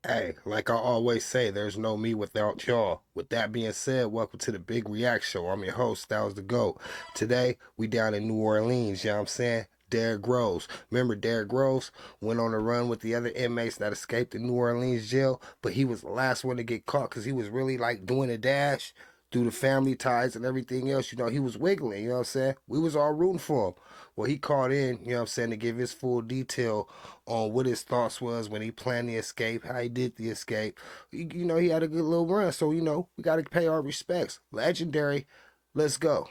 Hey, like I always say, there's no me without y'all. With that being said, welcome to the Big React Show. I'm your host, Styles the GOAT. Today, we down in New Orleans, you know what I'm saying? Derrick Groves. Remember Derrick Groves went on a run with the other inmates that escaped the New Orleans jail, but he was the last one to get caught because he was really like doing a dash through the family ties and everything else. You know, he was wiggling, you know what I'm saying? We was all rooting for him. Well, he called in, you know what I'm saying, to give his full detail on what his thoughts was when he planned the escape, how he did the escape. He had a good little run, so we got to pay our respects. Legendary. Let's go.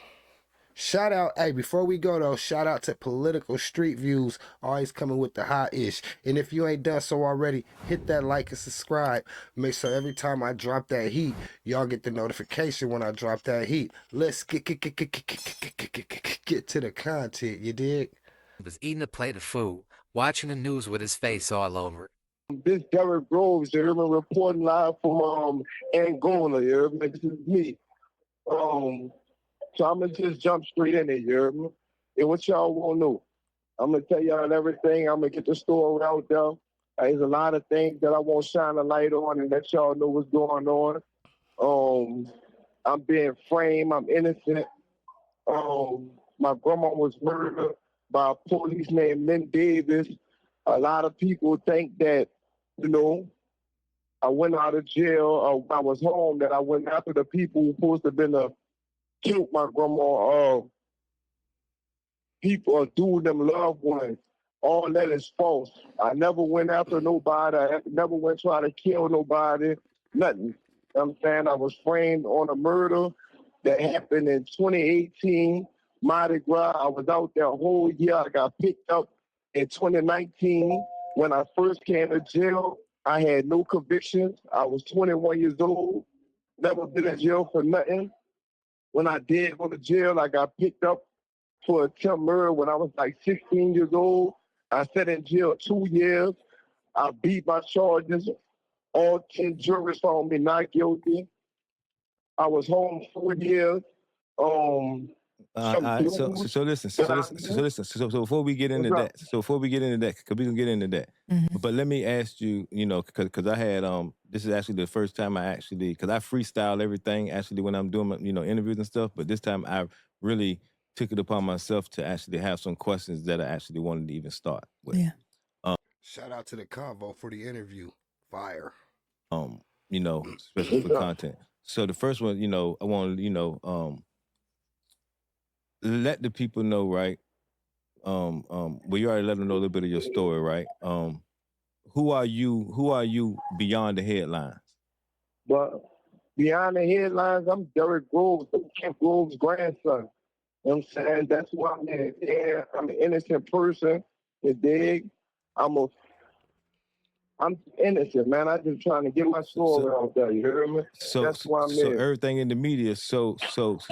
Shout out, hey, before we go though, shout out to Political Street Views, always coming with the hot ish. And if you ain't done so already, hit that like and subscribe. Make sure every time I drop that heat, y'all get the notification when I drop that heat. Let's get to the content, you dig? Was eating a plate of food, watching the news with his face all over it. This Derrick Groves, you hear me, reporting live from Angola, you hear me? This is me. So I'm gonna just jump straight in it, you hear me? And what y'all wanna know? I'm gonna tell y'all everything. I'm gonna get the story out there. There's a lot of things that I want to shine a light on and let y'all know what's going on. I'm being framed. I'm innocent. My grandma was murdered by a police named Lynn Davis. A lot of people think that, you know, I went out of jail or when I was home, that I went after the people who supposed to have been killed my grandma, people or do them loved ones. All that is false. I never went after nobody. I never went trying to kill nobody. Nothing. You know what I'm saying? I was framed on a murder that happened in 2018, Mardi Gras. I was out there a whole year. I got picked up in 2019. When I first came to jail, I had no convictions. I was 21 years old, never been in jail for nothing. When I did go to jail, I got picked up for attempt murder when I was like 16 years old. I sat in jail 2 years. I beat my charges. All 10 jurors found me not guilty. I was home 4 years. Some So so dudes so listen, that I knew. so before we get into What's up? that, because we can get into that. Mhm. But let me ask you, because I had this is actually the first time I actually, because I freestyle everything actually when I'm doing my, interviews and stuff. But this time I really took it upon myself to actually have some questions that I actually wanted to even start with. Yeah. Shout out to the convo for the interview. Fire. Especially for What's up? content. So the first one, I want to, let the people know, right? Well, you already let them know a little bit of your story, right? Who are you? Who are you beyond the headlines? But beyond the headlines, I'm Derrick Groves, I'm Kent Groves' grandson. You know what I'm saying? That's why I'm in there. I'm an innocent person. You dig? I'm a I'm innocent, man. I just trying to get my So, story out there. You hear me? so, That's so, why I'm so there. everything in the media. So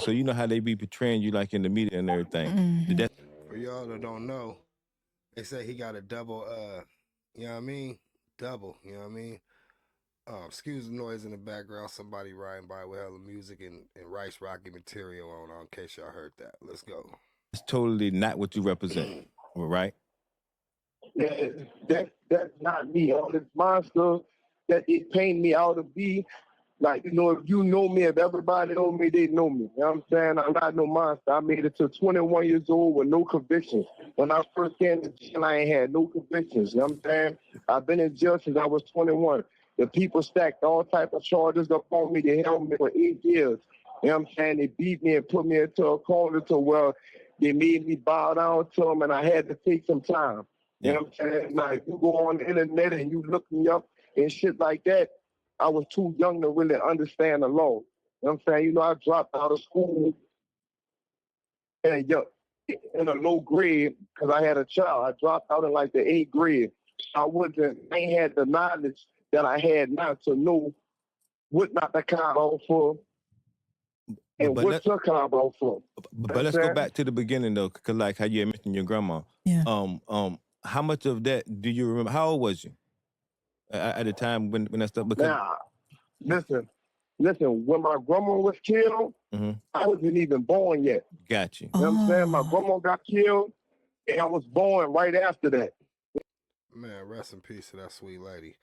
you know how they be portraying you like in the media and everything. Did Mhm. that For y'all that don't know, they say he got a double, you know what I mean? Double, you know what I mean? Excuse the noise in the background. Somebody riding by with hella music and Rice Rocky material on in case y'all heard that. Let's go. that's totally not what you represent, right? That's not me. All this monster that they paint me out to be. Like, if you know me, if everybody know me, they know me. You know what I'm saying? I'm not no monster. I made it to 21 years old with no convictions. When I first came to jail, I ain't had no convictions. You know what I'm saying? I've been in jail since I was 21. The people stacked all type of charges up on me. They held me for 8 years. You know what I'm saying? They beat me and put me into a corner to where they made me bow down to them, and I had to take some time. You Yeah. know what I'm saying? Like, you go on the internet and you look me up and shit like that. I was too young to really understand the law. You know what I'm saying? I dropped out of school and in a low grade because I had a child. I dropped out in like the 8th grade. I ain't had the knowledge that I had now to know what not to come out for But and but what let to come out for. You know but what let's I'm go saying? back to the beginning though, because like how you had mentioned your grandma. Yeah. How much of that do you remember? How old was you at the time when that stuff? Because Now, listen, when my grandma was killed, Mhm. I wasn't even born yet. Got you. You know what I'm saying? My Oh. grandma got killed and I was born right after that. Man, rest in peace to that sweet lady.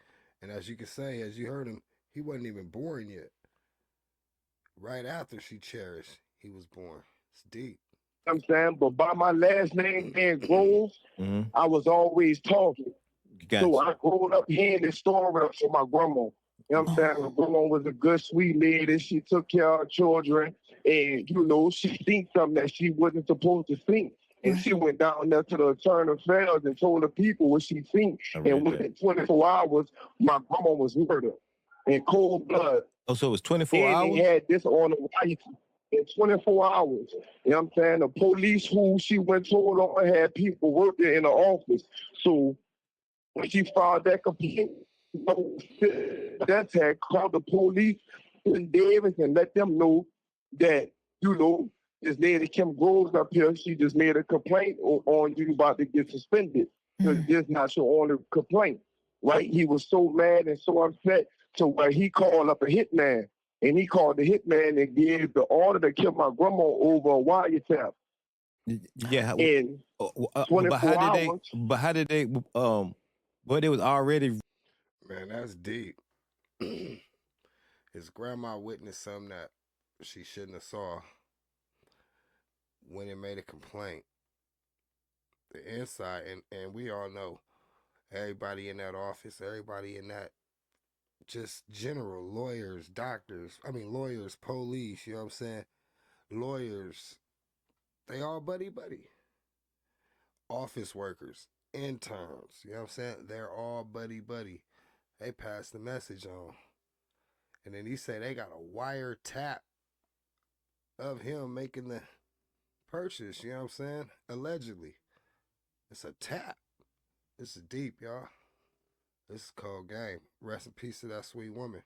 And as you can say, as you heard him, he wasn't even born yet. Right after she cherished, he was born. It's deep. You know what I'm saying? But by my last name being Groves, Mm-hmm. I was always talking. So Gotcha. I grew up hearing the story from my grandma. You know what I'm saying? My grandma was a good, sweet lady. She took care of her children. And, she seen something that she wasn't supposed to see. And she went down there to the Attorney Affairs and told the people what she seen. I And read that. within 24 hours, my grandma was murdered in cold blood. Oh, so it was 24 And hours? they had this on the wife in 24 hours. You know what I'm saying? The police who she went told on had people working in the office. So when she filed that complaint, that's had called the police in Davis and let them know that, this lady Kim Groves up here, she just made a complaint on you about to get suspended. Because this not your only complaint. Right? He was so mad and so upset to where he called up a hitman. And he called the hitman and gave the order to kill my grandma over a wiretap. Yeah. In But 24 hours. how did they, but it was already. Man, that's deep. His grandma witnessed something that she shouldn't have saw when it made a complaint. The inside, and we all know everybody in that office, everybody in that just general lawyers, doctors, lawyers, police, you know what I'm saying? Lawyers, they all buddy buddy. Office workers, interns, you know what I'm saying? They're all buddy buddy. They pass the message on. And then he said they got a wiretap of him making the purchase, you know what I'm saying? Allegedly. It's a tap. This is deep, y'all. This is cold game. Rest in peace to that sweet woman.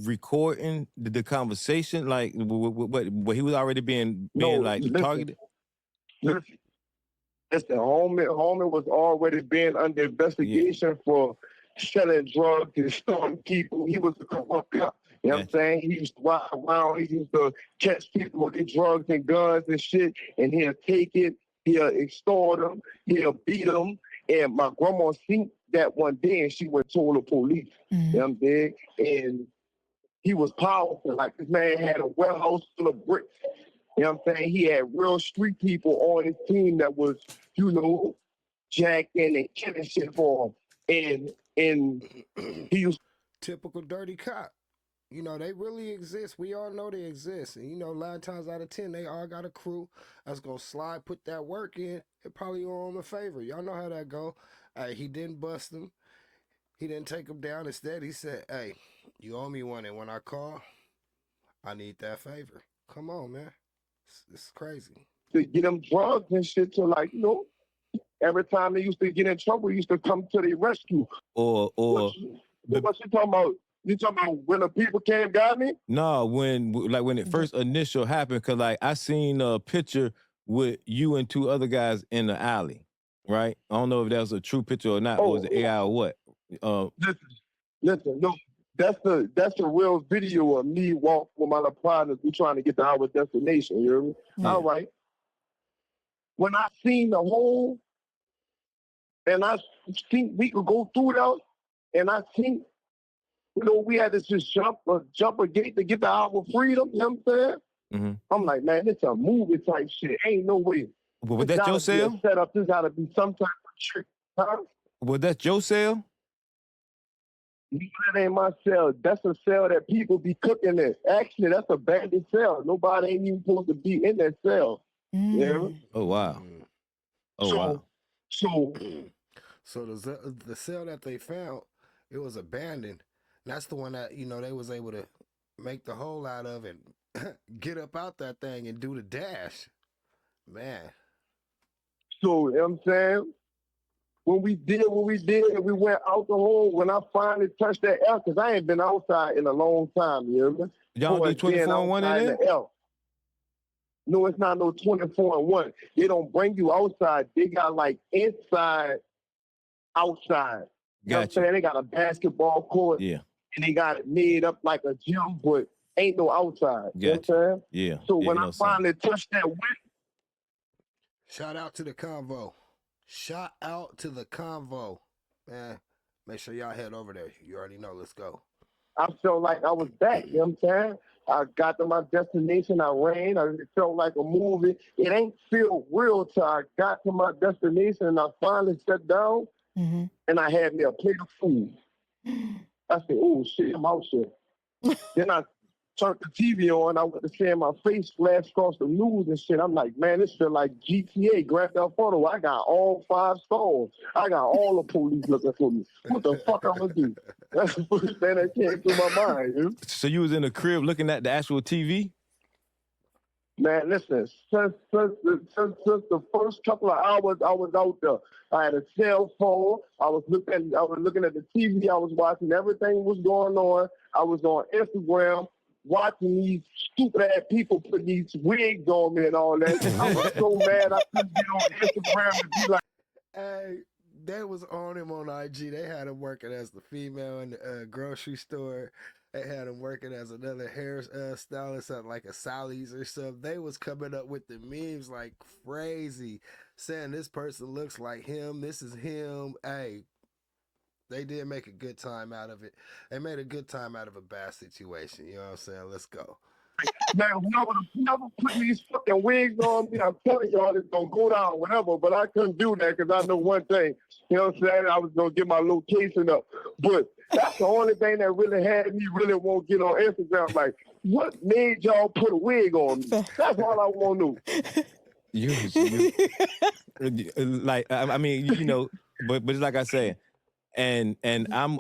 Recording the conversation, like what he was already being like targeted. Listen, homie was already being under investigation for selling drugs and storing people. He was a corrupt cop. You know what I'm saying? He used to ride around. He used to catch people with their drugs and guns and shit, and he'll take it, he'll extort them, he'll beat them. And my grandma seen that one day, and she went told the police. You know what I'm saying? And he was powerful. Like, this man had a warehouse full of bricks. You know what I'm saying? He had real street people on his team that was, jacking and killing shit for him. And he used Typical dirty cop. They really exist. We all know they exist. And 9 times out of 10, they all got a crew that's gonna slide, put that work in. It probably owe him a favor. Y'all know how that go. He didn't bust him. He didn't take him down. Instead, he said, "Hey, you owe me one, and when I call, I need that favor." Come on, man. It's crazy. to get them drugs and shit to every time they used to get in trouble, he used to come to their rescue. Or What you talking about? You talking about when the people came got me? no, when it first initial happened, cause like I seen a picture with you and 2 other guys in the alley, right? I don't know if that was a true picture or not, or was it AI or what? Listen, no, that's the real video of me walk with my partners. We trying to get to our destination. You hear me? Yeah. All right. When I seen the hole, and I think we could go through those, and I think we had to just jump a gate to get to our freedom. You know what I'm saying? Mm-hmm. I'm like, man, it's a movie type shit. Ain't no way. But was that your cell? Set up. This gotta be some type of trick. Huh? Was that your cell? That ain't my cell. That's a cell that people be cooking in. Actually, that's a abandoned cell. Nobody ain't even supposed to be in that cell. Yeah. Oh wow. Oh wow. So the cell that they found, it was abandoned. That's the one that they was able to make the hole out of and get up out that thing and do the dash. Man. So, you know what I'm saying? When we did and we went out the hole, when I finally touched that air, because I ain't been outside in a long time, you know? Y'all do 24-1 in there? No, it's not no 24-1. They don't bring you outside. They got like inside, outside. You know what I'm saying? They got a basketball court. Yeah. And they got it made up like a gym, but ain't no outside. You know what I'm saying? Yeah. So when I finally touched that wick. Shout out to the convo. Shout out to the convo. Man, Make sure y'all head over there. You already know. Let's go. I felt like I was back. You know what I'm saying? I got to my destination. I ran. It felt like a movie. It ain't feel real till I got to my destination and I finally sat down and I had me a plate of food. I said, "Oh shit, I'm out here." Then I turned the TV on. I went to see my face flash across the news and shit. I'm like, man, this feel like GTA, Grand Theft Auto. I got all 5 stars. I got all the police looking for me. What the fuck I'm gonna do? That's the first thing that came through my mind. Dude. So you was in the crib looking at the actual TV? Man, listen, since the first couple of hours I was out there, I had a cell phone. I was looking at the TV. I was watching everything was going on. I was on Instagram watching these stupid ass people put these wigs on me and all that. I was so mad I couldn't get on Instagram and be like, Hey, they was on him on IG. They had him working as the female in the grocery store. They had him working as another hair stylist at like a Sally's or something. They was coming up with the memes like crazy, saying this person looks like him. This is him. Hey, they did make a good time out of it. They made a good time out of a bad situation. You know what I'm saying? Let's go. man, whoever put these fucking wigs on me, I'm telling y'all it's gonna go down, whatever. But I couldn't do that because I know one thing. You know what I'm saying? I was gonna get my location up. But that's the only thing that really had me really won't get on Instagram. Like, what made y'all put a wig on me? That's all I want to know. You like I mean, you know, but it's like I say, and I'm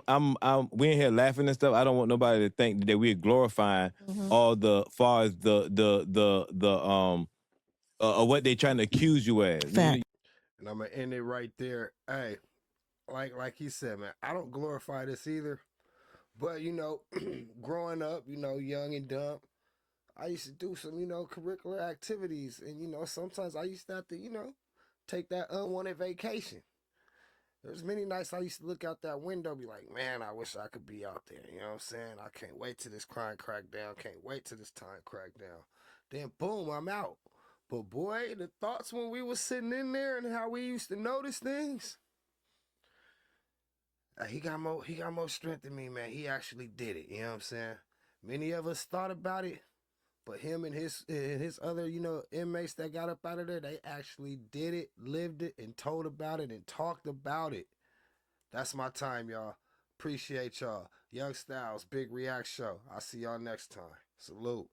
we in here laughing and stuff. I don't want nobody to think that we're glorifying all the far as the what they trying to accuse you as. And I'm gonna end it right there. Hey, like he said, man, I don't glorify this either. But you know, growing up, you know, young and dumb, I used to do some, you know, curricular activities, and you know, sometimes I used to have to, you know, take that unwanted vacation. There's many nights I used to look out that window, be like, man, I wish I could be out there. You know what I'm saying? I can't wait till this crime crack down. Can't wait till this time crack down. Then boom, I'm out. But boy, the thoughts when we was sitting in there and how we used to notice things. He got more strength than me, man. He actually did it. You know what I'm saying? Many of us thought about it, but him and his other, you know, inmates that got up out of there, they actually did it, lived it, and told about it and talked about it. That's my time, y'all. Appreciate y'all. Young Styles, Big React Show. I'll see y'all next time. Salute.